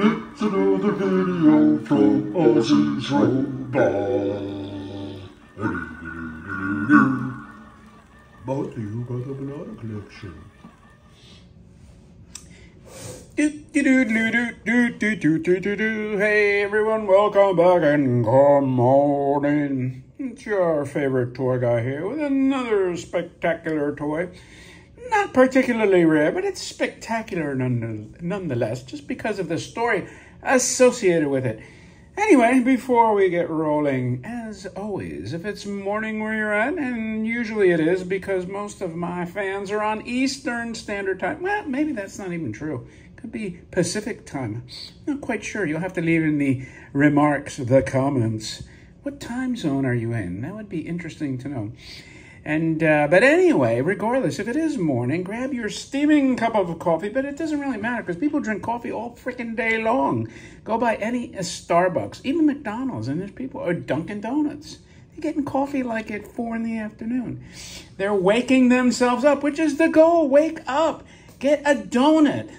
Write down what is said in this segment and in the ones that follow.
It's another video from Ozzy's Robot. Brought to you by the Banana Collection. Hey everyone, welcome back and good morning. It's your favorite toy guy here with another spectacular toy. Not particularly rare, but it's spectacular nonetheless, just because of the story associated with it. Anyway, before we get rolling, as always, if it's morning where you're at, and usually it is because most of my fans are on Eastern Standard Time. Well, maybe that's not even true. Could be Pacific Time. Not quite sure. You'll have to leave in the remarks, the comments. What time zone are you in? That would be interesting to know. And but anyway, regardless, if it is morning, grab your steaming cup of coffee, but it doesn't really matter because people drink coffee all freaking day long. Go by any Starbucks, even McDonald's, and there's people, or Dunkin' Donuts. They're getting coffee like at 4 in the afternoon. They're waking themselves up, which is the goal. Wake up. Get a donut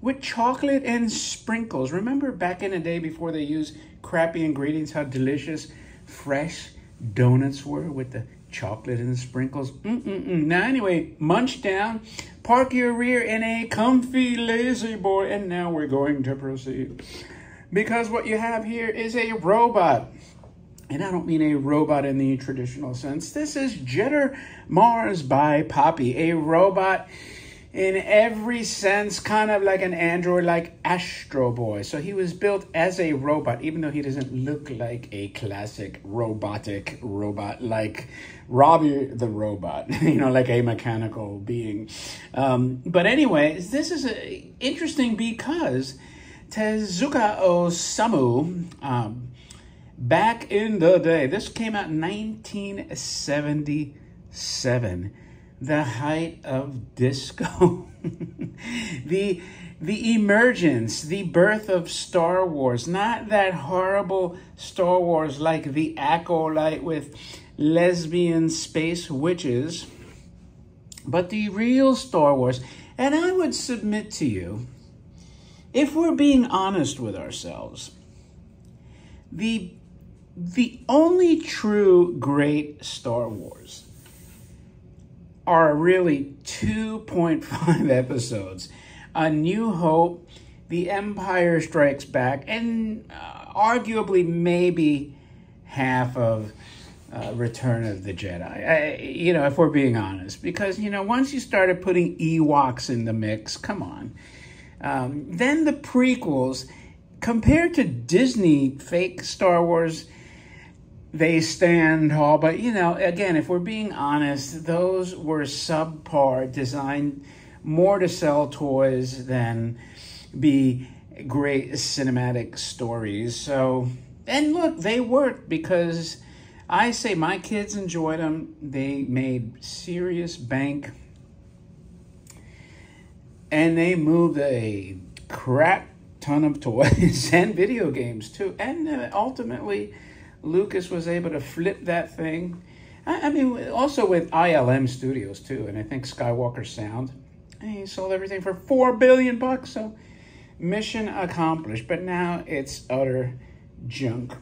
with chocolate and sprinkles. Remember back in the day before they used crappy ingredients, how delicious fresh donuts were with the chocolate and sprinkles. Now anyway, munch down, park your rear in a comfy lazy boy, and now we're going to proceed. Because what you have here is a robot. And I don't mean a robot in the traditional sense. This is Jetter Mars by Popy, a robot in every sense, kind of like an android, like Astro Boy. So he was built as a robot, even though he doesn't look like a classic robotic robot, like Robbie the Robot, you know, like a mechanical being. But anyway, this is interesting because Tezuka Osamu, back in the day, this came out in 1977. The height of disco, the emergence, the birth of Star Wars, not that horrible Star Wars like the Acolyte with lesbian space witches, but the real Star Wars. And I would submit to you, if we're being honest with ourselves, the only true great Star Wars are really 2.5 episodes. A New Hope, The Empire Strikes Back, and arguably maybe half of Return of the Jedi. You know, if we're being honest. Because, you know, once you started putting Ewoks in the mix, come on. Then the prequels, compared to Disney fake Star Wars, they stand tall, but, you know, again, if we're being honest, those were subpar, designed more to sell toys than be great cinematic stories. So, and look, they worked because I say my kids enjoyed them. They made serious bank, and they moved a crap ton of toys and video games too, and ultimately Lucas was able to flip that thing. I mean, also with ILM Studios too, and I think Skywalker Sound. And he sold everything for $4 billion, so mission accomplished. But now it's utter junk.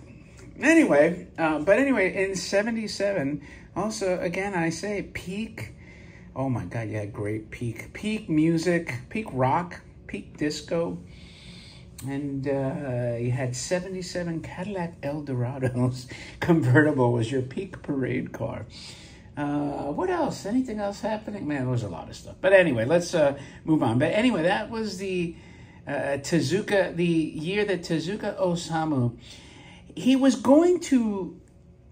Anyway, in '77, also again I say peak. Oh my God, yeah, great peak music, peak rock, peak disco. And you had 77 Cadillac Eldorados. Convertible was your peak parade car. What else? Anything else happening? Man, there was a lot of stuff. But anyway, let's move on. But anyway, that was the Tezuka, the year that Tezuka Osamu, he was going to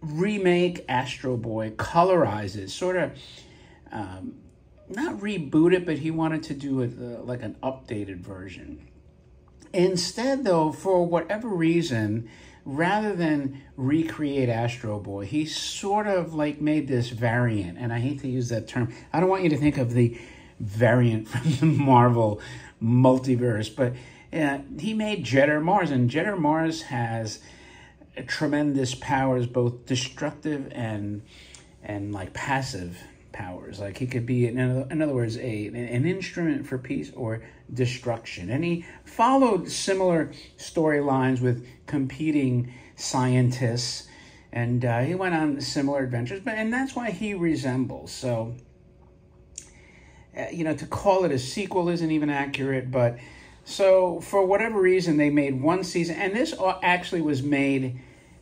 remake Astro Boy, colorize it, sort of, not reboot it, but he wanted to do it like an updated version. Instead, though, for whatever reason, rather than recreate Astro Boy, he sort of like made this variant, and I hate to use that term. I don't want you to think of the variant from the Marvel multiverse, but he made Jetter Mars, and Jetter Mars has tremendous powers, both destructive and like passive powers. Like he could be, in other words, an instrument for peace or destruction. And he followed similar storylines with competing scientists, and he went on similar adventures. And that's why he resembles. So, to call it a sequel isn't even accurate, but so for whatever reason, they made one season, and this actually was made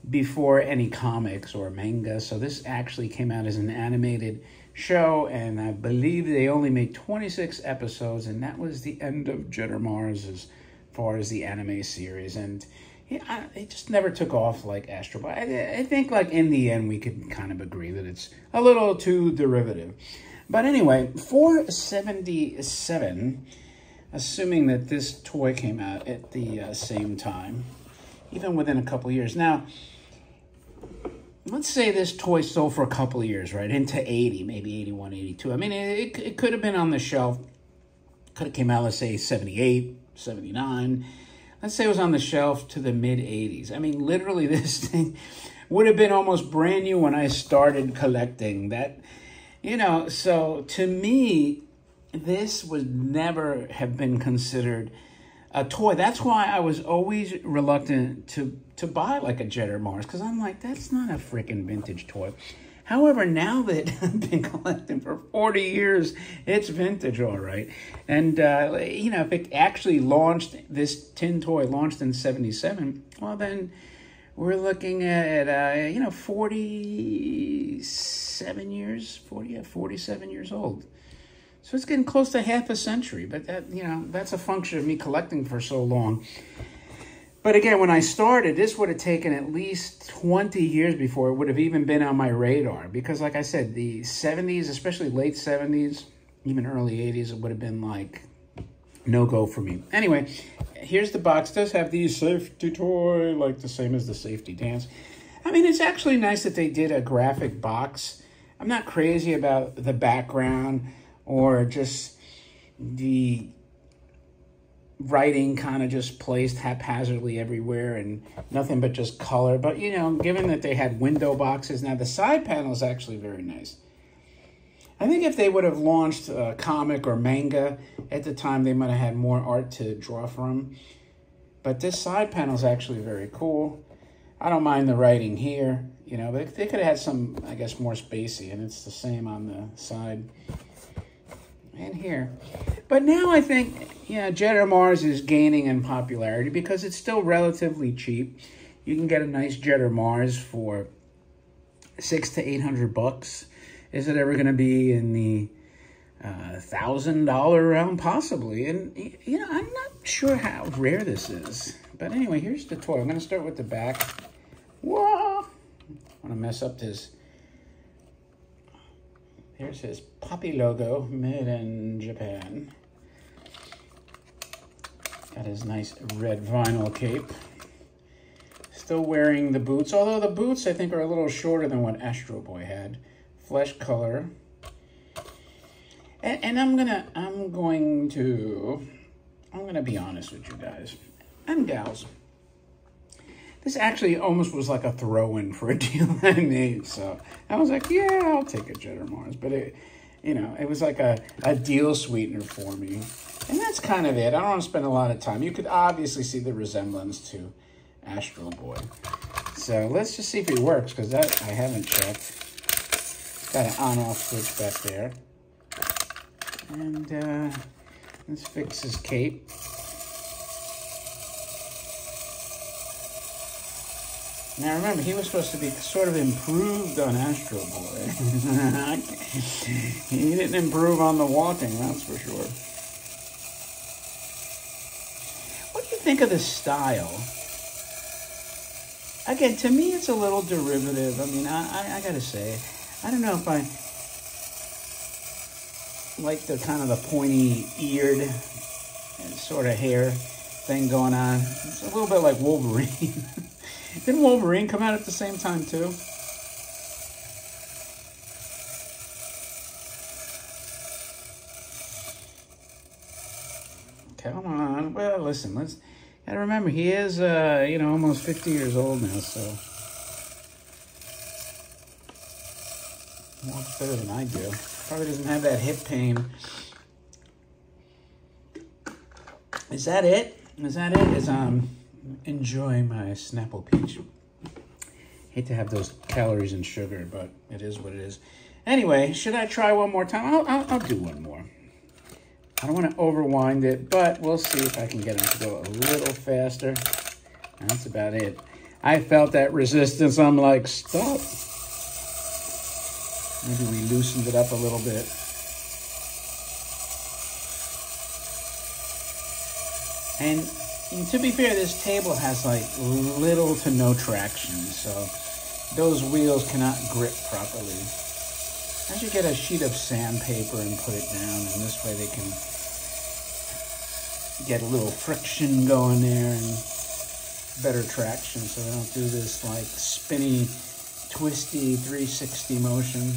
before any comics or manga, so this actually came out as an animated show, and I believe they only made 26 episodes, and that was the end of Jetter Mars as far as the anime series, and it just never took off like Astro Boy. I think, like, in the end, we could kind of agree that it's a little too derivative. But anyway, $477, assuming that this toy came out at the same time, even within a couple of years. Now, let's say this toy sold for a couple of years, right? Into 80, maybe 81, 82. I mean, it could have been on the shelf. Could have came out, let's say, 78, 79. Let's say it was on the shelf to the mid-80s. I mean, literally, this thing would have been almost brand new when I started collecting. That, so to me, this would never have been considered a toy. That's why I was always reluctant to buy like a Jetter Mars, because I'm like, that's not a freaking vintage toy. However, now that I've been collecting for 40 years, it's vintage, all right. And, if it actually launched, this tin toy launched in 77, well, then we're looking at, 47 years, 47 years old. So it's getting close to half a century, but that, that's a function of me collecting for so long. But again, when I started, this would have taken at least 20 years before it would have even been on my radar. Because like I said, the 70s, especially late 70s, even early 80s, it would have been like no-go for me. Anyway, here's the box. It does have the safety toy, like the same as the safety dance. I mean, it's actually nice that they did a graphic box. I'm not crazy about the background or just the writing kind of just placed haphazardly everywhere and nothing but just color. But, given that they had window boxes, now the side panel is actually very nice. I think if they would have launched a comic or manga at the time, they might have had more art to draw from. But this side panel is actually very cool. I don't mind the writing here, but they could have had some, I guess, more spacey, and it's the same on the side and here. But now I think, Jetter Mars is gaining in popularity because it's still relatively cheap. You can get a nice Jetter Mars for $600 to $800. Is it ever going to be in the $1,000 realm? Possibly. And, I'm not sure how rare this is. But anyway, here's the toy. I'm going to start with the back. Whoa! I want to mess up this. Here's his Popy logo, made in Japan. Got his nice red vinyl cape. Still wearing the boots, although the boots I think are a little shorter than what Astro Boy had. Flesh color. And I'm gonna be honest with you guys and gals. This actually almost was like a throw-in for a deal I made. So I was like, yeah, I'll take a Jetter Mars. But it was like a deal sweetener for me. And that's kind of it. I don't want to spend a lot of time. You could obviously see the resemblance to Astro Boy. So let's just see if it works, because that I haven't checked. Got an on-off switch back there. And let's fix his cape. Now remember, he was supposed to be sort of improved on Astro Boy. He didn't improve on the walking, that's for sure. What do you think of the style? Again, to me, it's a little derivative. I mean, I gotta say, I don't know if I like the kind of the pointy-eared sort of hair thing going on. It's a little bit like Wolverine. Didn't Wolverine come out at the same time, too? Come on. Well, listen, gotta remember, he is, almost 50 years old now, so. Well, it's better than I do. Probably doesn't have that hip pain. Is that it? Is that it? As I'm enjoying my Snapple Peach. Hate to have those calories and sugar, but it is what it is. Anyway, should I try one more time? I'll do one more. I don't want to overwind it, but we'll see if I can get them to go a little faster. That's about it. I felt that resistance. I'm like, stop. Maybe we loosened it up a little bit. And to be fair, this table has like little to no traction, so those wheels cannot grip properly. I should get a sheet of sandpaper and put it down, and this way they can get a little friction going there and better traction, so they don't do this like spinny, twisty 360 motion.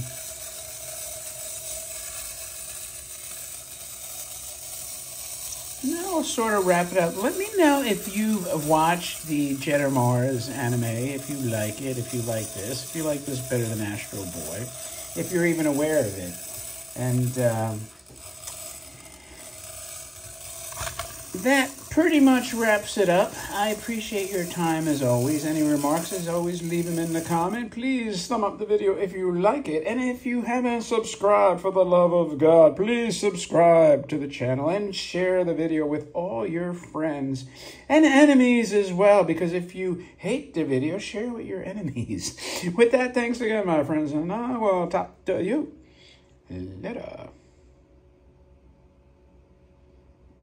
Now we'll sort of wrap it up. Let me know if you've watched the Jet or Mars anime, if you like it, if you like this, if you like this better than Astro Boy, if you're even aware of it. And that pretty much wraps it up. I appreciate your time as always. Any remarks, as always, leave them in the comment. Please thumb up the video if you like it. And if you haven't subscribed, for the love of God, please subscribe to the channel and share the video with all your friends and enemies as well. Because if you hate the video, share it with your enemies. With that, thanks again, my friends. And I will talk to you later.